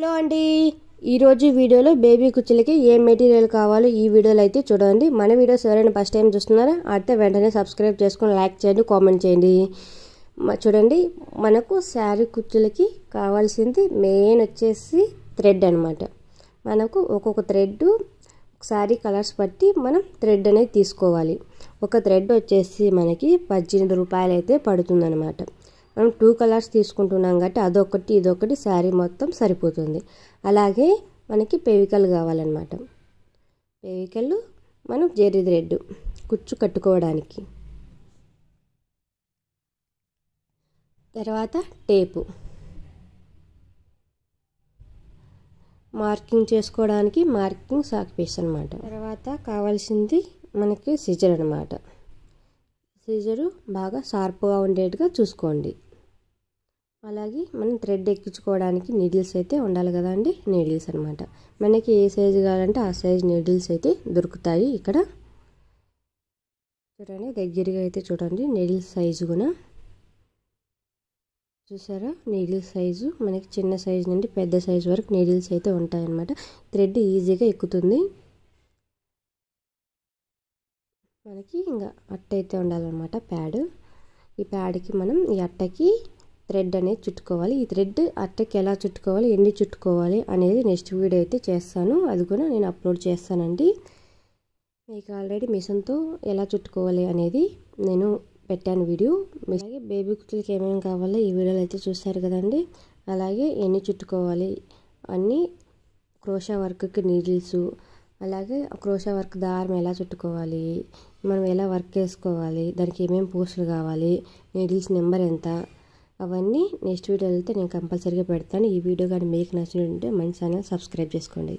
Hello అండి, ఈరోజు వీడియోలో బేబీ కుచ్చులకి ఏ మెటీరియల్ కావాలో ఈ వీడియోలో అయితే చూడండి. మన వీడియోస్ ఎవరైనా ఫస్ట్ టైం చూస్తున్నారా అయితే వెంటనే సబ్స్క్రైబ్ చేసుకొని లైక్ చేయండి, కామెంట్ చేయండి. చూడండి, మనకు శారీ కుచ్చులకి కావాల్సింది మెయిన్ వచ్చేసి థ్రెడ్ అనమాట. మనకు ఒక్కొక్క థ్రెడ్ శారీ కలర్స్ బట్టి మనం థ్రెడ్ అనేది తీసుకోవాలి. ఒక థ్రెడ్ వచ్చేసి మనకి 18 రూపాయలు అయితే పడుతుంది అనమాట. మనం 2 కలర్స్ తీసుకుంటున్నాం కాబట్టి అదొకటి ఇదొకటి శారీ మొత్తం సరిపోతుంది. అలాగే మనకి పెవికల్ కావాలన్నమాట. పెవికల్ మనం జెర్రీ థ్రెడ్ కుచ్చు కట్టుకోవడానికి, తర్వాత టేపు మార్కింగ్ చేసుకోవడానికి మార్కింగ్ సాక్ పీస్ అనమాట. తర్వాత కావాల్సింది మనకి సిజర్ అనమాట. సిజరు బాగా షార్ప్గా ఉండేట్టుగా చూసుకోండి. అలాగే మనం థ్రెడ్ ఎక్కించుకోవడానికి నీడిల్స్ అయితే ఉండాలి కదండి, నీడిల్స్ అనమాట. మనకి ఏ సైజు కావాలంటే ఆ సైజు నీడిల్స్ అయితే దొరుకుతాయి ఇక్కడ. చూడండి, దగ్గరగా అయితే చూడండి నీడిల్స్ సైజు కూడా చూసారా. నీడిల్స్ సైజు మనకి చిన్న సైజు నుండి పెద్ద సైజు వరకు నీడిల్స్ అయితే ఉంటాయన్నమాట. థ్రెడ్ ఈజీగా ఎక్కుతుంది. మనకి ఇంకా అట్ట అయితే ఉండాలన్నమాట ప్యాడ్. ఈ ప్యాడ్కి మనం ఈ అట్టకి థ్రెడ్ అనేది చుట్టుకోవాలి. ఈ థ్రెడ్ అట్టకి ఎలా చుట్టుకోవాలి, ఎన్ని చుట్టుకోవాలి అనేది నెక్స్ట్ వీడియో అయితే చేస్తాను. అది కూడా నేను అప్లోడ్ చేస్తానండి. మీకు ఆల్రెడీ మిషన్తో ఎలా చుట్టుకోవాలి అనేది నేను పెట్టాను వీడియో. అలాగే బేబీ కుచ్చులకి ఏమేమి కావాలో ఈ వీడియోలో అయితే చూస్తారు కదండి. అలాగే ఎన్ని చుట్టుకోవాలి అన్నీ, క్రోషా వర్క్కి నీడిల్స్, అలాగే క్రోషా వర్క్ దారం ఎలా చుట్టుకోవాలి, మనం ఎలా వర్క్ వేసుకోవాలి, దానికి ఏమేమి పోస్టులు కావాలి, నీడిల్స్ నెంబర్ ఎంత, అవన్నీ నెక్స్ట్ వీడియోలో అయితే నేను కంపల్సరీగా పెడతాను. ఈ వీడియో కానీ మీకు నచ్చినట్టుంటే మన ఛానల్ సబ్స్క్రైబ్ చేసుకోండి.